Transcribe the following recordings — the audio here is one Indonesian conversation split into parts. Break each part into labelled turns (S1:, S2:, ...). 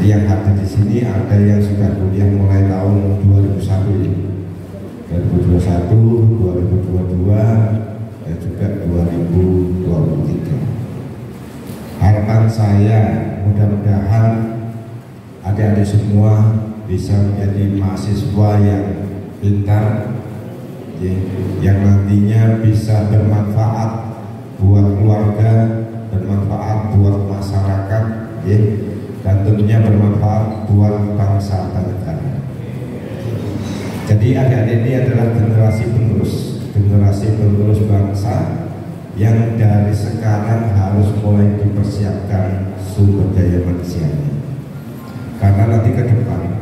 S1: Jadi yang hadir di sini ada yang sudah kuliah mulai tahun 2001 ini, 2021, 2022, dan juga 2023. Harapan saya mudah-mudahan adik-adik semua bisa menjadi mahasiswa yang pintar, yang nantinya bisa bermanfaat buat keluarga, bermanfaat buat masyarakat, dan tentunya bermanfaat buat bangsa dan negara. Jadi adik-adik ini adalah generasi penerus bangsa yang dari sekarang harus mulai dipersiapkan sumber daya manusianya. Karena nanti ke depan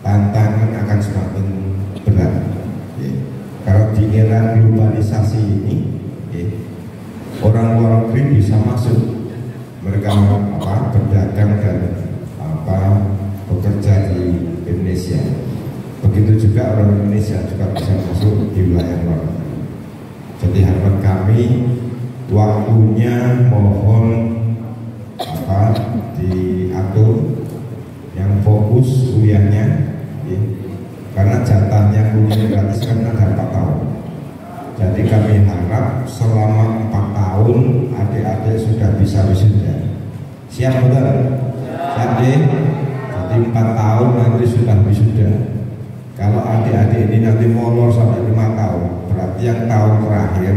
S1: tantangan akan semakin berat. Kalau di era globalisasi ini, orang luar negeri bisa masuk, mereka berdagang dan bekerja di Indonesia. Begitu juga orang Indonesia juga bisa masuk di wilayah luar negeri. Jadi harapan kami waktunya mohon diatur yang fokus kuliahnya, karena jatahnya kuliah gratis kan ada 4 tahun. Jadi kami harap selama 4 tahun adik-adik sudah bisa wisuda. Siap betul? Siap deh. Jadi 4 tahun nanti sudah wisuda. Kalau adik-adik ini nanti molor sampai 5 tahun, berarti yang tahun terakhir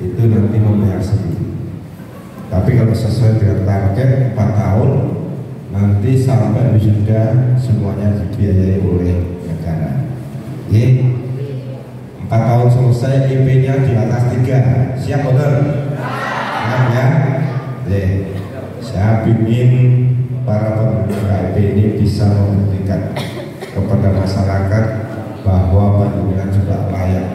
S1: itu nanti membayar sendiri. Tapi kalau sesuai dengan target 4 tahun, nanti sampai wisuda semuanya dibiayai oleh negara. 4 tahun selesai, IP-nya di atas 3. Siap betul? Siap ya? Saya ingin para pemerintah IP ini bisa membuktikan kepada masyarakat bahwa Panjenengan juga layak,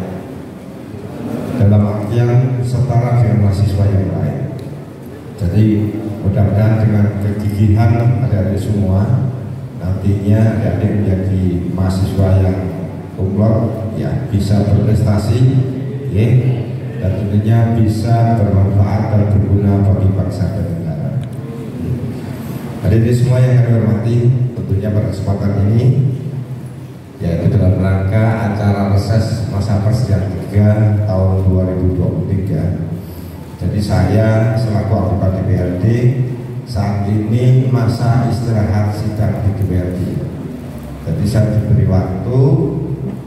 S1: dalam artian setara dengan mahasiswa yang lain. Jadi mudah-mudahan dengan kegigihan adik-adik semua, nantinya adik-adik menjadi mahasiswa yang umroh, ya bisa berprestasi, dan tentunya bisa bermanfaat dan berguna bagi bangsa dan negara. Adik-adik semua yang kami hormati, tentunya pada kesempatan ini, yaitu dalam rangka acara reses masa persidangan 3 tahun 2023. Jadi saya selaku anggota DPRD saat ini masa istirahat sidang di DPRD. Jadi saya diberi waktu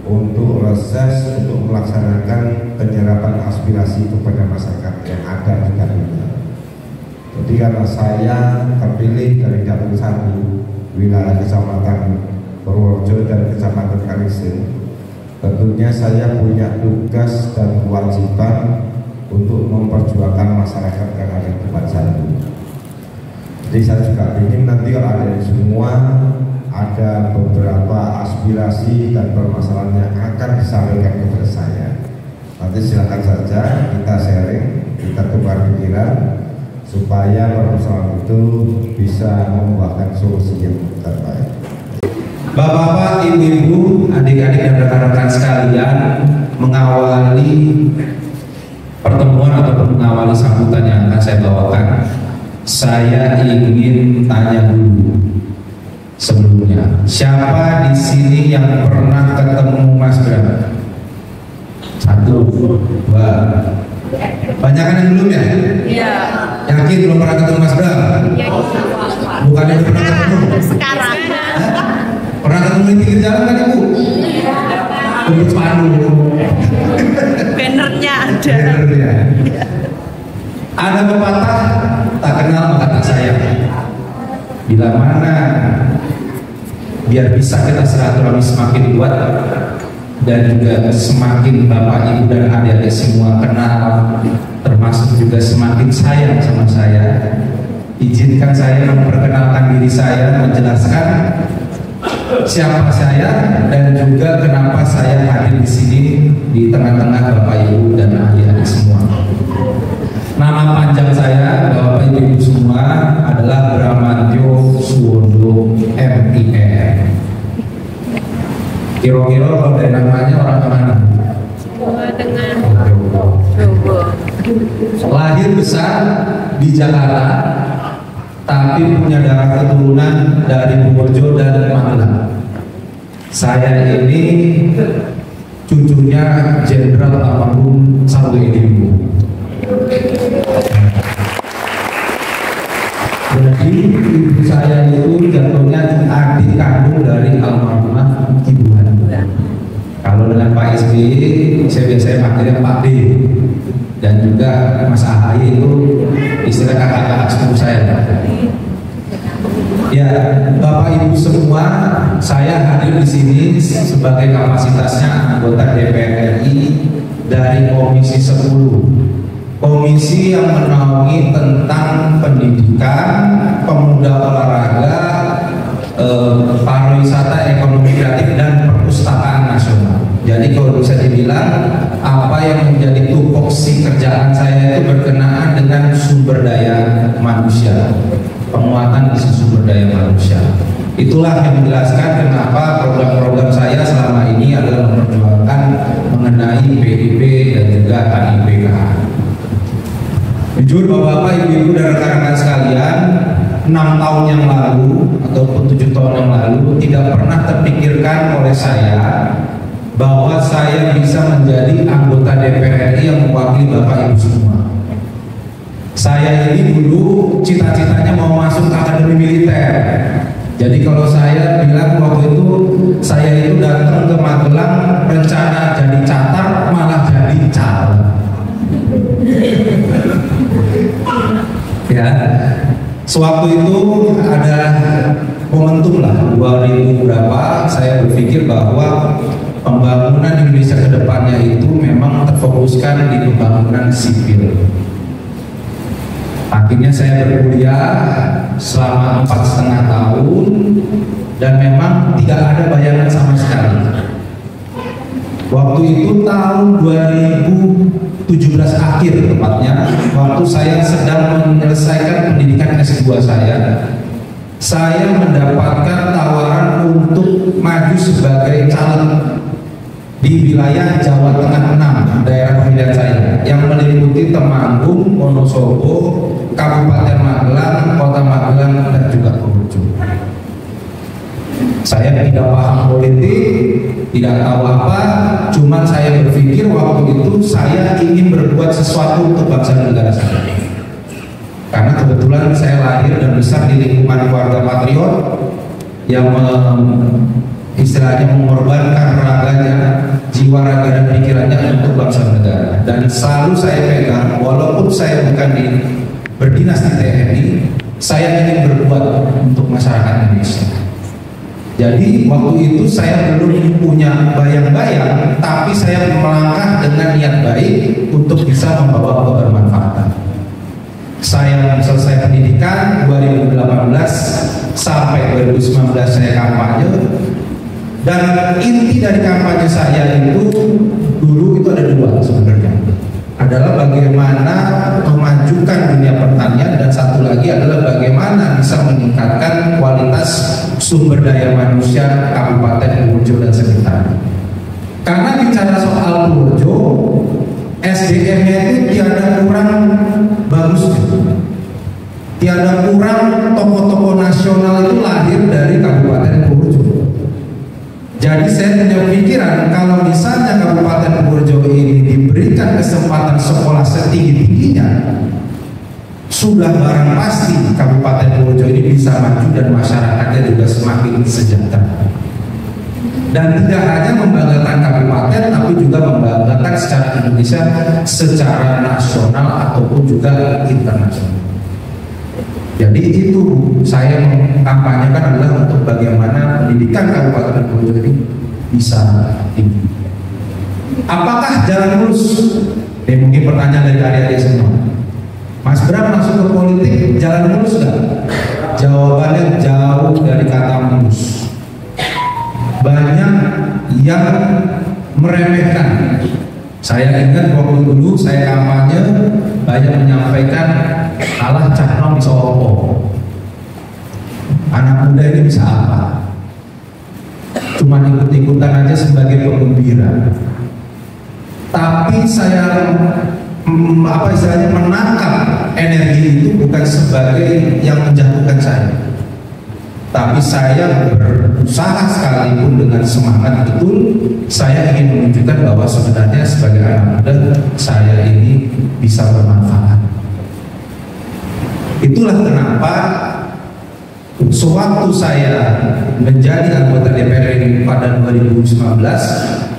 S1: untuk reses untuk melaksanakan penyerapan aspirasi kepada masyarakat yang ada di dapilnya. Jadi karena saya terpilih dari dapil 1 wilayah Kecamatan Purworejo dan Kecamatan Kalisin, tentunya saya punya tugas dan kewajiban untuk memperjuangkan masyarakat yang ada di depan saya. Jadi saya juga ingin nanti kalau ada semua ada beberapa aspirasi dan permasalahan yang akan disampaikan kepada saya. Nanti silakan saja kita sharing, kita tukar pikiran supaya permasalahan itu bisa membuahkan solusi yang terbaik.
S2: Bapak-bapak, ibu-ibu, adik-adik dan rekan-rekan sekalian, mengawali pertemuan ataupun mengawali sambutan yang akan saya bawakan, saya ingin tanya dulu sebelumnya, siapa di sini yang pernah ketemu Mas Bram? 1, 2, banyak kan yang belum ya? Iya. Yakin belum pernah ketemu Mas Bram? Bukannya udah pernah ketemu?
S3: Sekarang.
S2: Pernah ketemu di pinggir jalan kan Ibu? Untuk spanduk.
S3: Bannernya ada.
S2: Bannernya. Ada pepatah, tak kenal maka tak sayang. Bila mana biar bisa kita silaturahmi semakin kuat dan juga semakin Bapak Ibu dan adik-adik semua kenal, termasuk juga semakin sayang sama saya. Izinkan saya memperkenalkan diri saya, menjelaskan siapa saya dan juga kenapa saya hadir di sini di tengah-tengah Bapak Ibu dan adik-adik semua. Nama panjang saya, Bapak Ibu semua, adalah Bramantyo Suwondo MIR. Kira-kira kalau dari namanya orang mana?
S3: Jawa Tengah.
S2: Lahir besar di Jakarta, tapi punya darah keturunan dari Purworejo dan Magelang. Saya ini cucunya Jenderal Almarhum Saruedin. Jadi ibu saya itu jatuhnya adik kandung dari almarhumah Ibu Hani. Kalau dengan Pak SBY, saya biasanya panggilnya Pak D. Dan juga Mas AHY itu istilah kakak-kakak sepupu saya. Ya, Bapak Ibu semua, saya hadir di sini sebagai kapasitasnya anggota DPR RI dari Komisi 10. Komisi yang menaungi tentang pendidikan, pemuda olahraga, pariwisata, ekonomi kreatif, dan perpustakaan nasional. Jadi kalau bisa dibilang apa yang menjadi tupoksi kerjaan saya itu berkenaan dengan sumber daya manusia, penguatan di sumber daya manusia. Itulah yang menjelaskan kenapa program-program saya selama ini adalah memperjuangkan mengenai PIP dan juga KIPK. Jujur Bapak-Bapak, Ibu-Ibu dan rekan-rekan sekalian, 6 tahun yang lalu ataupun 7 tahun yang lalu tidak pernah terpikirkan oleh saya bahwa saya bisa menjadi anggota DPR RI yang mewakili Bapak Ibu semua. Saya ini dulu cita-citanya mau masuk ke akademi militer. Jadi kalau saya bilang waktu itu saya itu datang ke Magelang rencana jadi catar malah jadi calon. Ya, sewaktu itu ada momentum lah 2000 berapa, saya berpikir bahwa pembangunan Indonesia ke depannya itu memang terfokuskan di pembangunan sipil. Akhirnya saya berkuliah selama 4,5 tahun dan memang tidak ada bayangan sama sekali. Waktu itu tahun 2017 akhir tepatnya, waktu saya sedang menyelesaikan pendidikan S2 saya mendapatkan tawaran untuk maju sebagai caleg di wilayah Jawa Tengah 6, daerah pemilihan saya, yang meliputi Temanggung, Wonosobo, Kabupaten Magelang, Kota Magelang, dan juga Purworejo. Saya tidak paham politik, tidak tahu apa, cuman saya berpikir waktu itu saya ingin berbuat sesuatu untuk bangsa dan negara saya. Karena kebetulan saya lahir dan besar di lingkungan keluarga patriot yang istilahnya mengorbankan raganya, jiwa, raga, dan pikirannya untuk bangsa dan negara. Dan selalu saya pegang, walaupun saya bukan berdinas di TNI, saya ingin berbuat untuk masyarakat Indonesia. Jadi waktu itu saya belum punya bayang-bayang, tapi saya melangkah dengan niat baik untuk bisa membawa kebermanfaatan. Saya selesai pendidikan 2018 sampai 2019 saya kampanye, dan inti dari kampanye saya itu dulu itu ada dua sebenarnya, adalah bagaimana memajukan dunia pertanian, dan satu lagi adalah bagaimana bisa meningkatkan kualitas sumber daya manusia Kabupaten Purworejo dan sekitarnya. Karena bicara soal Purworejo, SDM-nya itu tiada kurang bagus, tiada kurang tokoh-tokoh nasional itu lahir dari Kabupaten Purworejo. Jadi saya punya pikiran, kalau misalnya Kabupaten Purworejo ini diberikan kesempatan sekolah setinggi-tingginya, sudah barang pasti Kabupaten Purworejo ini bisa maju dan masyarakatnya juga semakin sejahtera. Dan tidak hanya membanggakan kabupaten, tapi juga membanggakan secara Indonesia, secara nasional ataupun juga internasional. Jadi itu saya mengkampanyekan adalah untuk bagaimana pendidikan Kabupaten Purworejo ini bisa tinggi. Apakah jalan lurus? Mungkin pertanyaan dari adik-adik semua. Mas Bram masuk ke politik jalan lurus nggak? Jawabannya jauh dari kata lurus. Banyak yang meremehkan. Saya ingat waktu dulu saya kampanye, banyak menyampaikan alah cakram bisa opo, anak muda ini bisa apa, cuma ikut-ikutan aja sebagai penggembira. Tapi saya istilahnya menangkap energi itu bukan sebagai yang menjatuhkan saya, tapi saya berusaha sekalipun dengan semangat betul. Saya ingin menunjukkan bahwa sebenarnya sebagai anak muda saya ini bisa bermanfaat. Itulah kenapa sewaktu saya menjadi anggota DPR RI pada 2019,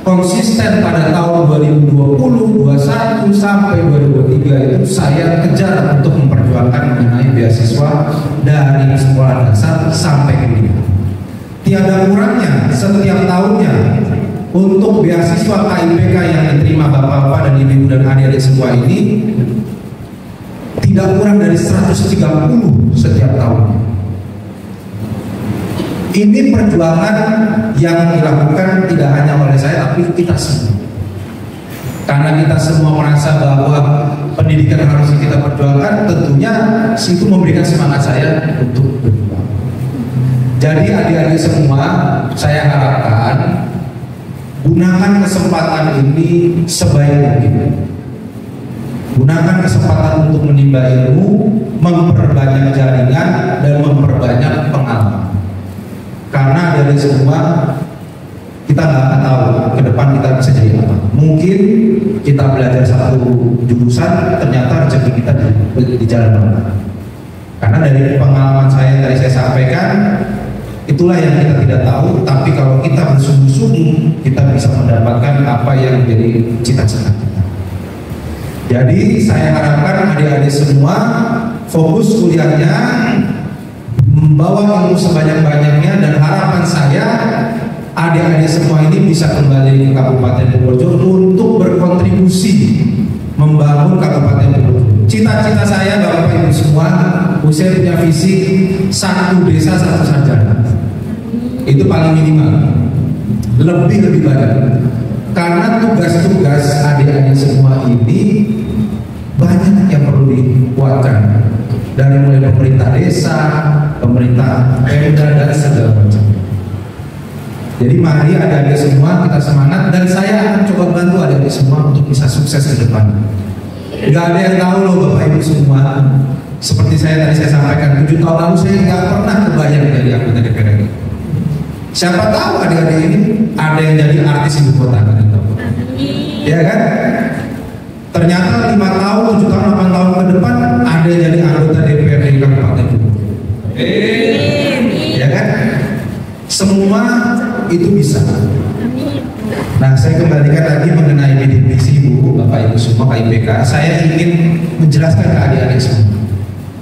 S2: konsisten pada tahun 2020, 2021 sampai 2023 itu saya kejar untuk memperjuangkan mengenai beasiswa dari sekolah dasar sampai kuliah. Tiada kurangnya setiap tahunnya untuk beasiswa KIPK yang diterima bapak-bapak dan ibu dan adik-adik semua ini tidak kurang dari 130 setiap tahunnya. Ini perjuangan yang dilakukan tidak hanya oleh saya, tapi kita semua. Karena kita semua merasa bahwa pendidikan harus kita perjuangkan, tentunya itu memberikan semangat saya untuk berjuang. Jadi adik-adik semua, saya harapkan gunakan kesempatan ini sebaik mungkin. Gunakan kesempatan untuk menimba ilmu, memperbanyak jaringan, dan memperbanyak pengalaman. Karena dari semua kita nggak akan tahu ke depan kita bisa jadi apa. Mungkin kita belajar satu jurusan, ternyata rezeki kita di jalan mana. Karena dari pengalaman saya yang tadi saya sampaikan, itulah yang kita tidak tahu. Tapi kalau kita bersungguh-sungguh, kita bisa mendapatkan apa yang menjadi cita-cita kita. Jadi saya harapkan adik-adik semua fokus kuliahnya, membawa ilmu sebanyak-banyaknya, dan harapan saya adik-adik semua ini bisa kembali ke Kabupaten Purworejo untuk berkontribusi membangun Kabupaten Purworejo. Cita-cita saya Bapak Ibu semua, saya punya visi satu desa satu sarjana. Itu paling minimal. Lebih banyak. Karena tugas-tugas adik-adik semua ini banyak yang perlu dikuatkan, dari mulai pemerintah desa, pemerintah Pemda, dan segala macam. Jadi mari adik-adik semua kita semangat, dan saya akan coba bantu adik-adik semua untuk bisa sukses ke depan. Gak ada yang tahu loh Bapak Ibu semua. Seperti saya tadi saya sampaikan, 7 tahun lalu saya nggak pernah kebayang jadi anggota DPR RI. Siapa tahu adik-adik ini ada yang jadi artis ibu kota, ya kan? Ternyata 5 tahun, 7 tahun, 8 tahun ke depan ada yang jadi anggota DPR RI Kabupaten Purworejo. Ya kan? Semua itu bisa. Nah, saya kembalikan lagi mengenai bidik misi Bu, Bapak Ibu semua KIPK. Saya ingin menjelaskan ke adik-adik semua,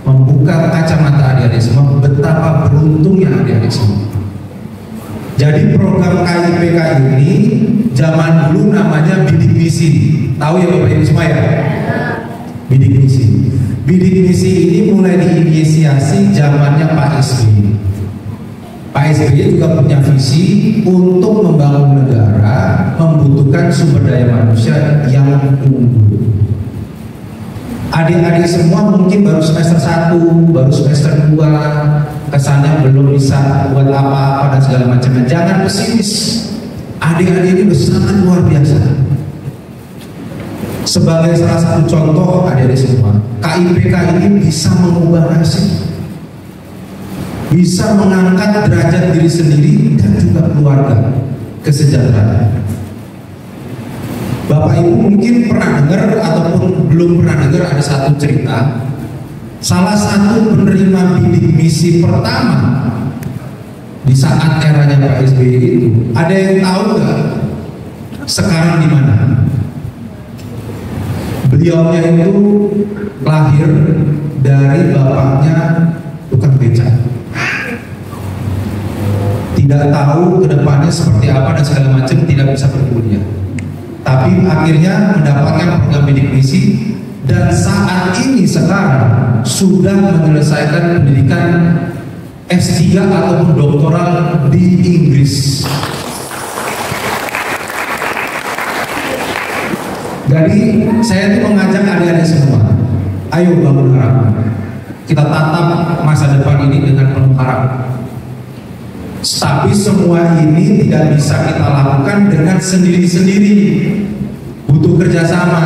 S2: membuka kacamata adik-adik semua, betapa beruntungnya adik-adik semua. Jadi program KIPK ini zaman dulu namanya bidik misi. Tahu ya Bapak Ibu semua ya? Bidik misi. Bidik misi ini mulai diinisiasi zamannya Pak SBY. Pak SBY juga punya visi untuk membangun negara membutuhkan sumber daya manusia yang unggul. Adik-adik semua mungkin baru semester 1, baru semester 2, kesannya belum bisa buat apa-apa dan segala macamnya. Jangan pesimis. Adik-adik ini sangat luar biasa. Sebagai salah satu contoh adik-adik semua, KIPK ini bisa mengubah nasib, bisa mengangkat derajat diri sendiri dan juga keluarga, kesejahteraan. Bapak Ibu mungkin pernah dengar ataupun belum pernah dengar ada satu cerita. Salah satu penerima bidik misi pertama di saat eranya Pak SBY itu, ada yang tahu nggak sekarang di mana? Beliaunya itu lahir dari bapaknya tukang becak. Tidak tahu kedepannya seperti apa dan segala macam, tidak bisa berkuliah. Tapi akhirnya mendapatkan program bidik misi, dan saat ini sekarang sudah menyelesaikan pendidikan S3 ataupun doktoral di Inggris. Jadi saya itu mengajak adik-adik semua, ayo bangun harapan. Kita tatap masa depan ini dengan penuh harapan. Tapi semua ini tidak bisa kita lakukan dengan sendiri-sendiri. Butuh kerjasama.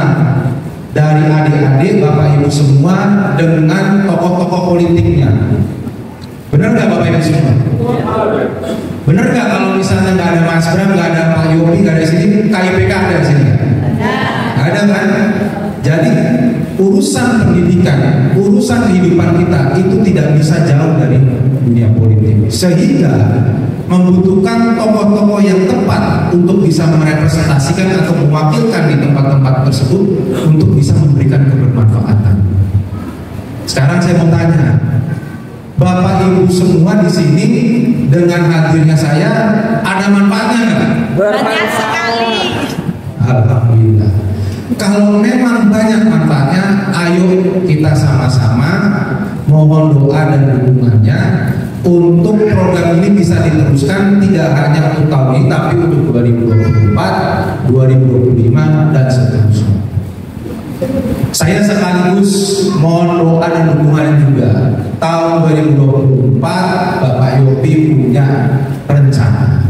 S2: dari adik-adik, Bapak Ibu semua dengan tokoh-tokoh politiknya. Benar nggak Bapak Ibu semua? Benar nggak kalau misalnya nggak ada Mas Bram, nggak ada Pak Yopi, nggak ada sini, KIPK ada di sini? Ada kan? Jadi urusan pendidikan, urusan kehidupan kita itu tidak bisa jauh dari dunia politik. Sehingga membutuhkan tokoh-tokoh yang tepat untuk bisa merepresentasikan atau mewakilkan di tempat-tempat tersebut untuk bisa memberikan kebermanfaatan. Sekarang saya mau tanya, Bapak Ibu semua di sini dengan hadirnya saya ada manfaatnya nggak?
S3: Banyak sekali.
S2: Alhamdulillah. Kalau memang banyak manfaatnya, ayo kita sama-sama mohon doa dan dukungannya untuk program ini bisa diteruskan tidak hanya untuk tahun ini tapi untuk 2024, 2025 dan seterusnya. Saya sekaligus mohon doa dan dukungan juga. Tahun 2024 Bapak Yopi punya rencana.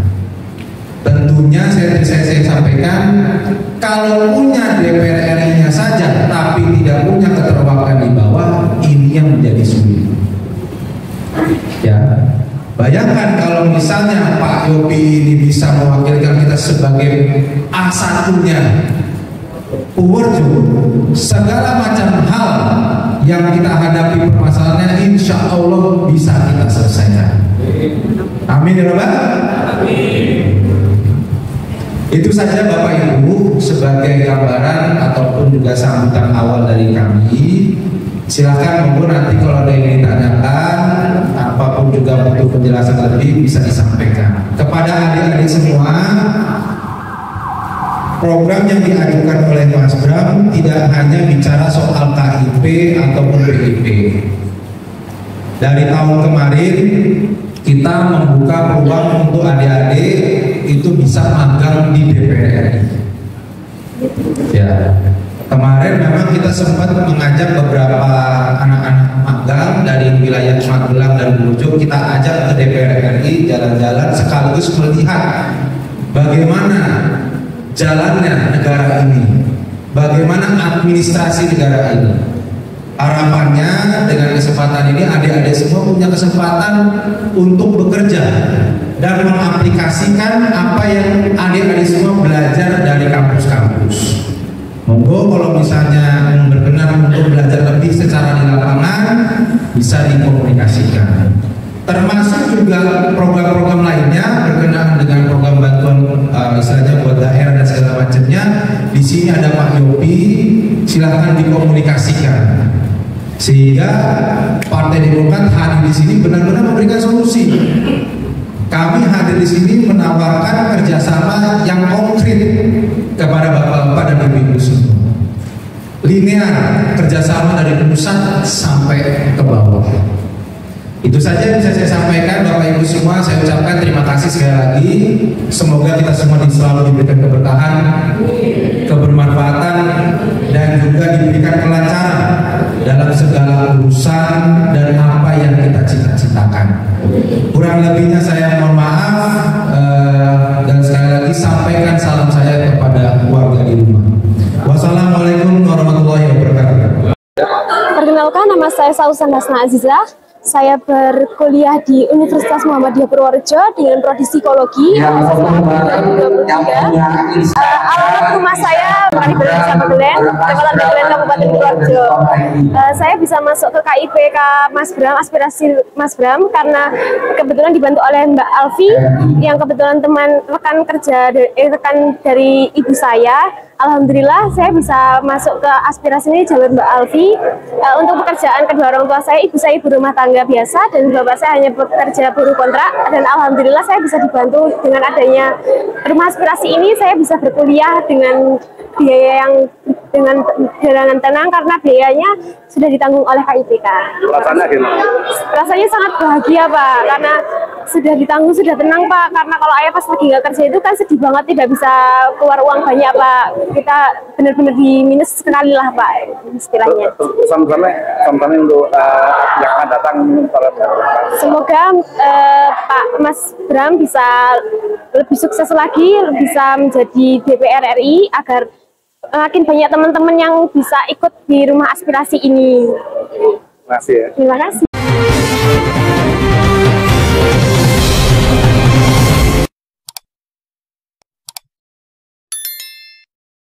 S2: Tentunya saya sampaikan, kalau punya DPR RI-nya saja tapi tidak punya keterwakilan di bawah, ini yang menjadi sulit. Ya, bayangkan kalau misalnya Pak Yopi ini bisa mewakilkan kita sebagai A1-nya Purworejo, segala macam hal yang kita hadapi permasalahannya insya Allah bisa kita selesaikan. Amin ya Rabbal. Amin. Itu saja Bapak Ibu sebagai gambaran ataupun juga sambutan awal dari kami. Silakan monggo nanti kalau ada yang ditanyakan apapun juga butuh penjelasan lebih bisa disampaikan. Kepada adik-adik semua, program yang diajukan oleh Mas Bram tidak hanya bicara soal KIP ataupun BIP. Dari tahun kemarin kita membuka peluang untuk adik-adik itu bisa magang di DPR RI. Ya, kemarin memang kita sempat mengajak beberapa anak-anak magang dari wilayah Magelang dan Purworejo, kita ajak ke DPR RI jalan-jalan sekaligus melihat bagaimana jalannya negara ini, bagaimana administrasi negara ini. Harapannya dengan kesempatan ini adik-adik semua punya kesempatan untuk bekerja dan mengaplikasikan apa yang adik-adik semua belajar dari kampus-kampus. Monggo kalau misalnya berkenan untuk belajar lebih secara di lapangan bisa dikomunikasikan. Termasuk juga program-program lainnya berkenaan dengan program bantuan istilahnya buat daerah dan segala macamnya. Di sini ada Pak Yopi, silahkan dikomunikasikan sehingga Partai Demokrat hadir di sini benar-benar memberikan solusi. Kami hadir di sini menawarkan kerjasama yang konkret kepada bapak-bapak dan ibu-ibu semua. Linear kerjasama dari pusat sampai ke bawah. Itu saja yang bisa saya sampaikan Bapak Ibu semua. Saya ucapkan terima kasih sekali lagi. Semoga kita semua selalu diberikan keberkahan, kebermanfaatan, dan juga diberikan kelancaran dalam segala urusan dan apa yang kita cita-citakan. Kurang lebihnya saya mohon maaf, dan sekali lagi sampaikan salam saya kepada keluarga di rumah. Wassalamualaikum warahmatullahi wabarakatuh.
S4: Perkenalkan, nama saya Sausan Hasna Azizah. Saya berkuliah di Universitas Muhammadiyah Purworejo dengan prodi psikologi. Alamat rumah saya di Desa Pegelen, Kecamatan Pegelen, Kabupaten Purworejo. Saya bisa masuk ke KIPK Mas Bram, aspirasi Mas Bram, karena kebetulan dibantu oleh Mbak Alfi, yang kebetulan teman rekan kerja rekan dari ibu saya. Alhamdulillah saya bisa masuk ke aspirasi ini jalur Mbak Alfi. Untuk pekerjaan kedua orang tua saya, ibu saya ibu rumah tangga biasa dan bapak saya hanya bekerja buruh kontrak, dan alhamdulillah saya bisa dibantu dengan adanya rumah aspirasi ini. Saya bisa berkuliah dengan biaya yang dengan tenang karena biayanya sudah ditanggung oleh KIPK.
S5: Rasanya gimana?
S4: Rasanya sangat bahagia Pak, karena sudah ditanggung, sudah tenang Pak. Karena kalau ayah pas lagi nggak kerja itu kan sedih banget, tidak bisa keluar uang banyak Pak. Kita benar-benar di minus sekali lah Pak istilahnya.
S5: Sampai untuk yang akan datang.
S4: Semoga Pak Mas Bram bisa lebih sukses lagi, bisa menjadi DPR RI agar makin banyak teman-teman yang bisa ikut di rumah aspirasi ini.
S5: Terima kasih ya.
S4: Terima kasih.